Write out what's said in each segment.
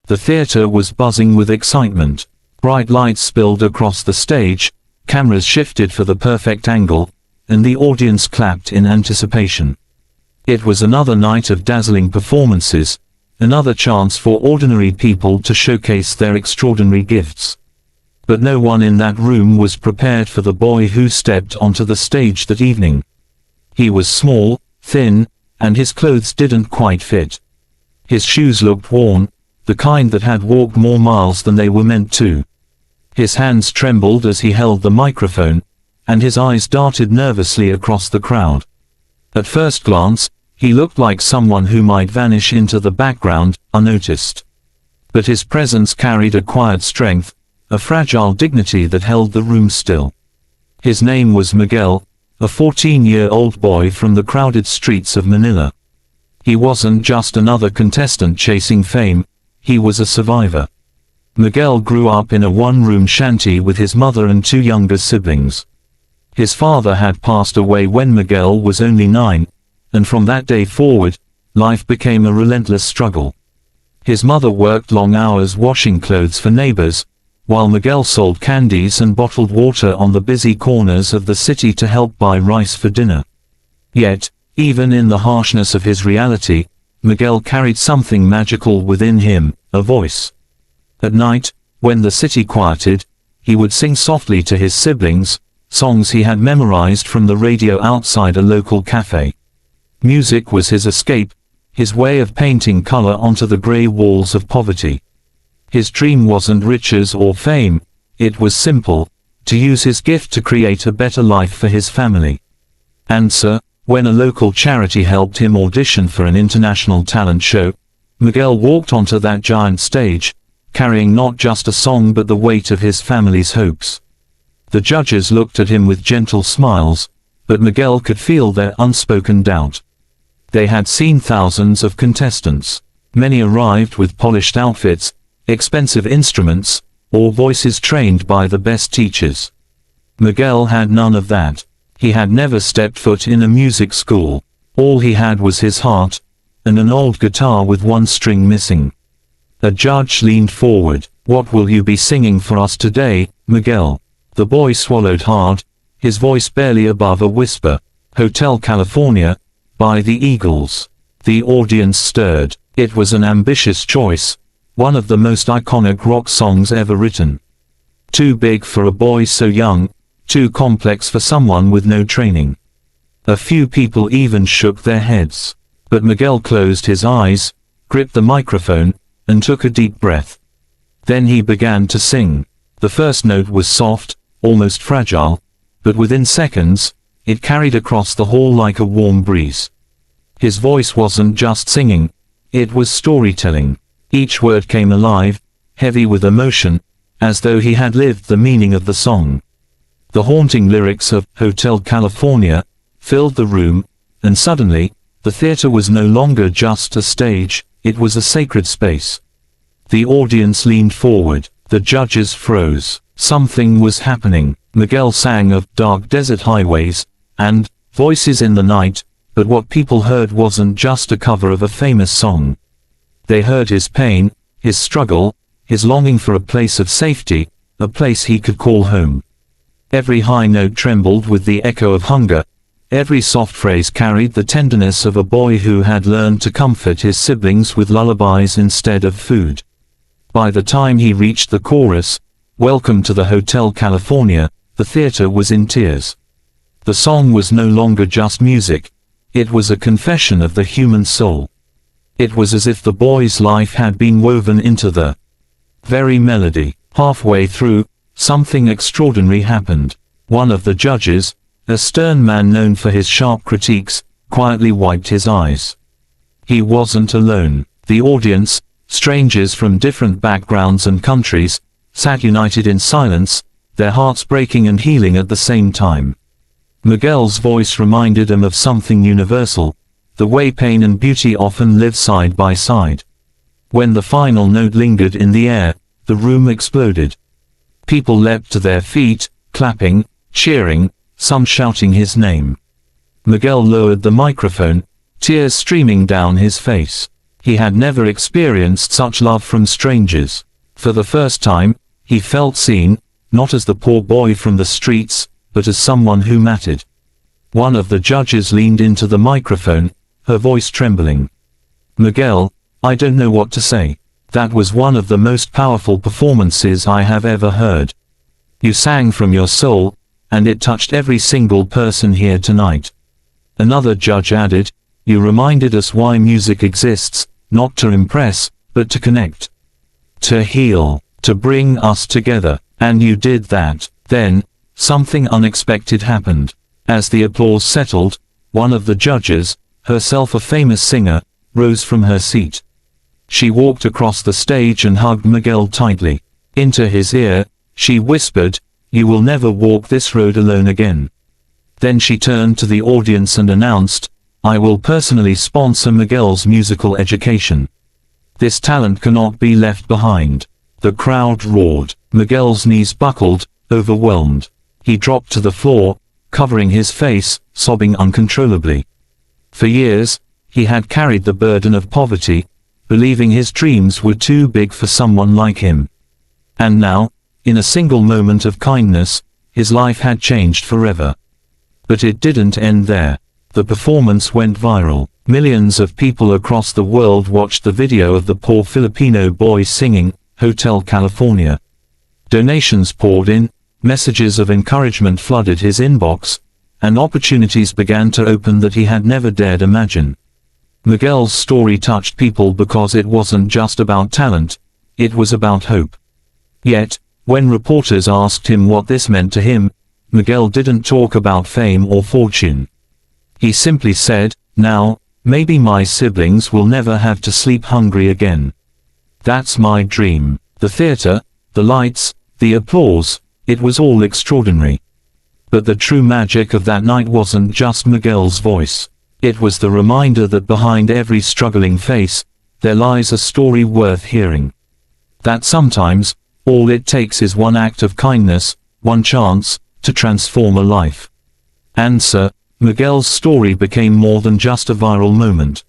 The theater was buzzing with excitement. Bright lights spilled across the stage, cameras shifted for the perfect angle, and the audience clapped in anticipation. It was another night of dazzling performances, another chance for ordinary people to showcase their extraordinary gifts. But no one in that room was prepared for the boy who stepped onto the stage that evening. He was small, thin, and his clothes didn't quite fit. His shoes looked worn, the kind that had walked more miles than they were meant to. His hands trembled as he held the microphone, and his eyes darted nervously across the crowd. At first glance, he looked like someone who might vanish into the background, unnoticed. But his presence carried a quiet strength, a fragile dignity that held the room still. His name was Miguel, a 14-year-old boy from the crowded streets of Manila. He wasn't just another contestant chasing fame, he was a survivor. Miguel grew up in a one-room shanty with his mother and two younger siblings. His father had passed away when Miguel was only 9, and from that day forward, life became a relentless struggle. His mother worked long hours washing clothes for neighbors, while Miguel sold candies and bottled water on the busy corners of the city to help buy rice for dinner. Yet, even in the harshness of his reality, Miguel carried something magical within him, a voice. At night, when the city quieted, he would sing softly to his siblings, songs he had memorized from the radio outside a local cafe. Music was his escape, his way of painting color onto the gray walls of poverty. His dream wasn't riches or fame, it was simple, to use his gift to create a better life for his family. And so, when a local charity helped him audition for an international talent show, Miguel walked onto that giant stage, carrying not just a song but the weight of his family's hopes. The judges looked at him with gentle smiles, but Miguel could feel their unspoken doubt. They had seen thousands of contestants. Many arrived with polished outfits, expensive instruments, or voices trained by the best teachers. Miguel had none of that. He had never stepped foot in a music school. All he had was his heart, and an old guitar with one string missing. A judge leaned forward. "What will you be singing for us today, Miguel?" The boy swallowed hard, his voice barely above a whisper. "Hotel California, by the Eagles." The audience stirred. It was an ambitious choice, one of the most iconic rock songs ever written. Too big for a boy so young, too complex for someone with no training. A few people even shook their heads. But Miguel closed his eyes, gripped the microphone, and took a deep breath. Then he began to sing. The first note was soft, almost fragile, but within seconds, it carried across the hall like a warm breeze. His voice wasn't just singing, it was storytelling. Each word came alive, heavy with emotion, as though he had lived the meaning of the song. The haunting lyrics of Hotel California filled the room, and suddenly, the theater was no longer just a stage, it was a sacred space. The audience leaned forward, the judges froze. Something was happening. Miguel sang of dark desert highways, and voices in the night, but what people heard wasn't just a cover of a famous song. They heard his pain, his struggle, his longing for a place of safety, a place he could call home. Every high note trembled with the echo of hunger, every soft phrase carried the tenderness of a boy who had learned to comfort his siblings with lullabies instead of food. By the time he reached the chorus, "Welcome to the Hotel California," the theater was in tears. The song was no longer just music, it was a confession of the human soul. It was as if the boy's life had been woven into the very melody. Halfway through, something extraordinary happened. One of the judges, a stern man known for his sharp critiques, quietly wiped his eyes. He wasn't alone. The audience, strangers from different backgrounds and countries, sat united in silence, their hearts breaking and healing at the same time. Miguel's voice reminded them of something universal, the way pain and beauty often live side by side. When the final note lingered in the air, the room exploded. People leapt to their feet, clapping, cheering, some shouting his name. Miguel lowered the microphone, tears streaming down his face. He had never experienced such love from strangers. For the first time, he felt seen, not as the poor boy from the streets, but as someone who mattered. One of the judges leaned into the microphone, her voice trembling. "Miguel, I don't know what to say. That was one of the most powerful performances I have ever heard. You sang from your soul, and it touched every single person here tonight." Another judge added, "You reminded us why music exists, not to impress, but to connect. To heal, to bring us together, and you did that." Then, something unexpected happened. As the applause settled, one of the judges, herself a famous singer, rose from her seat. She walked across the stage and hugged Miguel tightly. Into his ear, she whispered, "You will never walk this road alone again." Then she turned to the audience and announced, "I will personally sponsor Miguel's musical education. This talent cannot be left behind." The crowd roared. Miguel's knees buckled, overwhelmed. He dropped to the floor, covering his face, sobbing uncontrollably. For years, he had carried the burden of poverty, believing his dreams were too big for someone like him. And now, in a single moment of kindness, his life had changed forever. But it didn't end there. The performance went viral. Millions of people across the world watched the video of the poor Filipino boy singing, "Hotel California." Donations poured in, messages of encouragement flooded his inbox, and opportunities began to open that he had never dared imagine. Miguel's story touched people because it wasn't just about talent, it was about hope. Yet, when reporters asked him what this meant to him, Miguel didn't talk about fame or fortune. He simply said, "Now, maybe my siblings will never have to sleep hungry again. That's my dream." The theater, the lights, the applause, it was all extraordinary. But the true magic of that night wasn't just Miguel's voice. It was the reminder that behind every struggling face, there lies a story worth hearing. That sometimes, all it takes is one act of kindness, one chance, to transform a life. And so, Miguel's story became more than just a viral moment.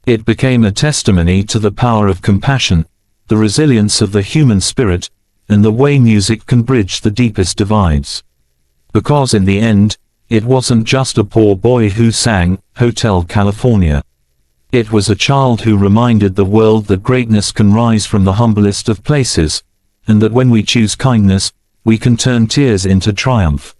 It became a testimony to the power of compassion, the resilience of the human spirit, and the way music can bridge the deepest divides. Because in the end, it wasn't just a poor boy who sang, "Hotel California." It was a child who reminded the world that greatness can rise from the humblest of places, and that when we choose kindness, we can turn tears into triumph.